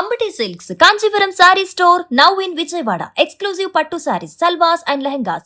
Ambati Silks, Kanchipuram Saree Store, now in Vijayawada. Exclusive Pattu Sarees, Salwas and Lehengas.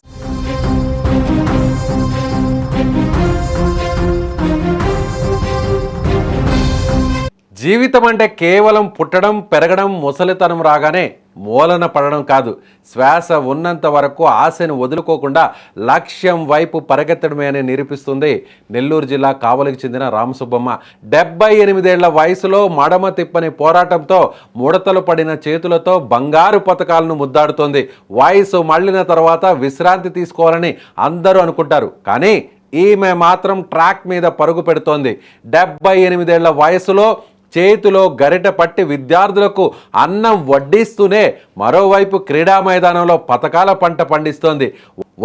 జీవితం అంటే కేవలం పుట్టడం పెరగడం ముసలితనం రాగానే మూలన పడడం కాదు. శ్వాస ఉన్నంత వరకు ఆశను వదులుకోకుండా లక్ష్యం వైపు పరిగెత్తడమే అని నిరూపిస్తుంది నెల్లూరు జిల్లా కావలికి చెందిన రామసుబ్బమ్మ. 78 ఏళ్ల వయసులో మడమ తిప్పని పోరాటంతో ముడతలు పడిన చేతులతో బంగారు పతకాలను ముద్దాడుతోంది. వయసు మళ్ళిన తర్వాత విశ్రాంతి తీసుకోవాలని అందరూ అనుకుంటారు, కానీ ఈమె మాత్రం ట్రాక్ మీద పరుగు పెడుతోంది. 78 ఏళ్ల వయసులో చేతిలో గరిట పట్టి విద్యార్థులకు అన్నం వడ్డిస్తూనే మరోవైపు క్రీడా మైదానంలో పతకాల పంట పండిస్తోంది.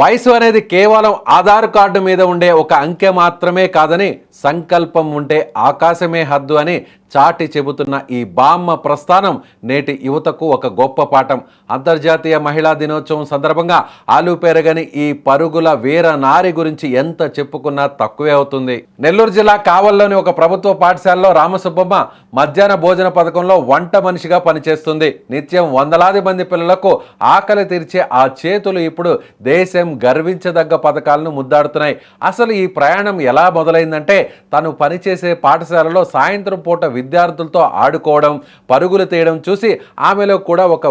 వయసు అనేది కేవలం ఆధార్ కార్డు మీద ఉండే ఒక అంకె మాత్రమే కాదని, సంకల్పం ఉంటే ఆకాశమే హద్దు అని చాటి చెబుతున్న ఈ బామ్మ ప్రస్థానం నేటి యువతకు ఒక గొప్ప పాఠం. అంతర్జాతీయ మహిళా దినోత్సవం సందర్భంగా ఆలు పెరగని ఈ పరుగుల వీర నారి గురించి ఎంత చెప్పుకున్నా తక్కువే అవుతుంది. నెల్లూరు జిల్లా కావలిలోని ఒక ప్రభుత్వ పాఠశాలలో రామసుబ్బమ్మ మధ్యాహ్న భోజన పథకంలో వంట మనిషిగా పనిచేస్తుంది. నిత్యం వందలాది మంది పిల్లలకు ఆకలి తీర్చే ఆ చేతులు ఇప్పుడు దేశం గర్వించదగ్గ పథకాలను ముద్దాడుతున్నాయి. అసలు ఈ ప్రయాణం ఎలా మొదలైందంటే, తను పనిచేసే పాఠశాలలో సాయంత్రం పూట విద్యార్థులతో ఆడుకోవడం, పరుగులు తీయడం చూసి ఆమెలో కూడా ఒక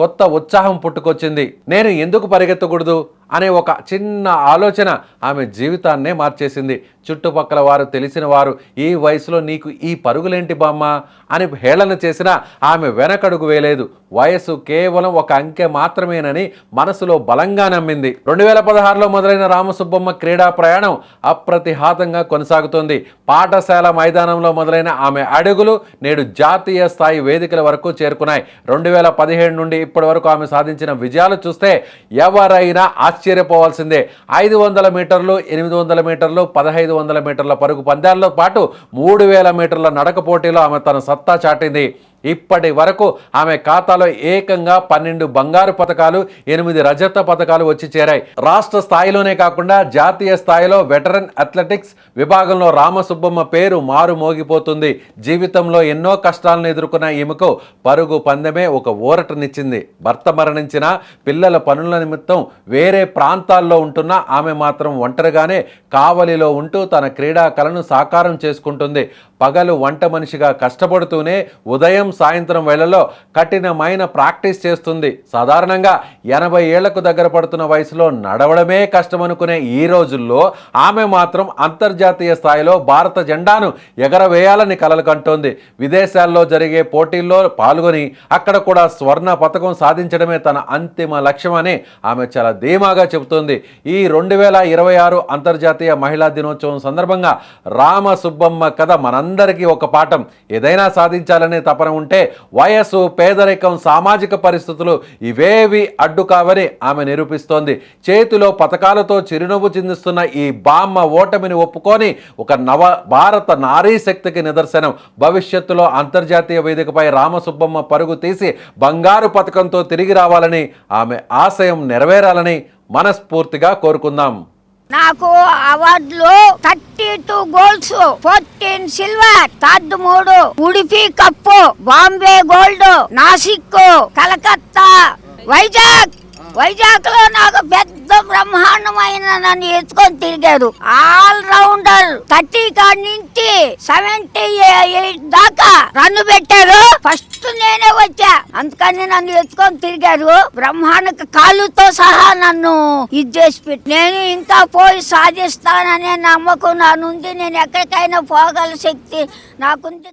కొత్త ఉత్సాహం పుట్టుకొచ్చింది. నేను ఎందుకు పరిగెత్తకూడదు అనే ఒక చిన్న ఆలోచన ఆమె జీవితాన్నే మార్చేసింది. చుట్టుపక్కల వారు, తెలిసిన వారు ఈ వయసులో నీకు ఈ పరుగులేంటి బామ్మ అని హేళన చేసినా ఆమె వెనకడుగు వేయలేదు. వయసు కేవలం ఒక అంకె మాత్రమేనని మనసులో బలంగా నమ్మింది. 2016లో మొదలైన రామసుబ్బమ్మ క్రీడా ప్రయాణం అప్రతిహాతంగా కొనసాగుతోంది. పాఠశాల మైదానంలో మొదలైన ఆమె అడుగులు నేడు జాతీయ స్థాయి వేదికల వరకు చేరుకున్నాయి. 2017 నుండి ఇప్పటి వరకు ఆమె సాధించిన విజయాలు చూస్తే ఎవరైనా ఆశ్చర్యపోవాల్సిందే. 500 మీటర్లు, 800 మీటర్లు, 1500 మీటర్ల పరుగు పందాల్లో పాటు 3000 మీటర్ల నడక పోటీలో ఆమె తన సత్తా చాటింది. ఇప్పటి వరకు ఆమె ఖాతాలో ఏకంగా 12 బంగారు పతకాలు, 8 రజత పతకాలు వచ్చి చేరాయి. రాష్ట్ర స్థాయిలోనే కాకుండా జాతీయ స్థాయిలో వెటరన్ అథ్లెటిక్స్ విభాగంలో రామసుబ్బమ్మ పేరు మారు మోగిపోతుంది. జీవితంలో ఎన్నో కష్టాలను ఎదుర్కొన్న ఈమెకు పరుగు పందెమే ఒక ఊరటనిచ్చింది. భర్త మరణించిన, పిల్లల పనుల నిమిత్తం వేరే ప్రాంతాల్లో ఉంటున్న ఆమె మాత్రం ఒంటరిగానే కావలిలో ఉంటూ తన క్రీడా కళను సాకారం చేసుకుంటుంది. పగలు వంట మనిషిగా కష్టపడుతూనే ఉదయం సాయంత్రం వేళల్లో కఠినమైన ప్రాక్టీస్ చేస్తుంది. సాధారణంగా 80 ఏళ్లకు దగ్గర పడుతున్న వయసులో నడవడమే కష్టమనుకునే ఈ రోజుల్లో ఆమె మాత్రం అంతర్జాతీయ స్థాయిలో భారత జెండాను ఎగరవేయాలని కలలు కంటోంది. విదేశాల్లో జరిగే పోటీల్లో పాల్గొని అక్కడ కూడా స్వర్ణ పతకం సాధించడమే తన అంతిమ లక్ష్యమని ఆమె చాలా ధీమాగా చెబుతోంది. ఈ 2026 అంతర్జాతీయ మహిళా దినోత్సవం సందర్భంగా రామసుబ్బమ్మ కథ మనందరికీ ఒక పాఠం. ఏదైనా సాధించాలనే తపన ఉంటే వయస్సు, పేదరికం, సామాజిక పరిస్థితులు ఇవేవి అడ్డు కావని ఆమె నిరూపిస్తోంది. చేతిలో పతకాలతో చిరునవ్వు చిందిస్తున్న ఈ బామ్మ ఓటమిని ఒప్పుకొని ఒక నవ భారత నారీ శక్తికి నిదర్శనం. భవిష్యత్తులో అంతర్జాతీయ వేదికపై రామసుబ్బమ్మ పరుగు తీసి బంగారు పతకంతో తిరిగి రావాలని, ఆమె ఆశయం నెరవేరాలని మనస్ఫూర్తిగా కోరుకుందాం. నాకు అవార్డులు 32 golds, 14 silver, 3 Udupi cup, Bombay gold, Nasik, Calcutta, Vizag లో నాకు పెద్ద బ్రహ్మాండమైన నన్ను ఎత్తుకొని తిరిగారు. ఆల్ రౌండర్ 30 కాడి నుంచి 78 దాకా రన్ను పెట్టారు. ఫస్ట్ నేనే వచ్చా, అందుకని నన్ను ఎత్తుకొని తిరిగారు. బ్రహ్మాండ కాళ్ళతో సహా నన్ను చేసి పెట్టి, నేను ఇంకా పోయి సాధిస్తాననే నమ్మకం నా నుండి. నేను ఎక్కడికైనా పోగల శక్తి నాకుంది.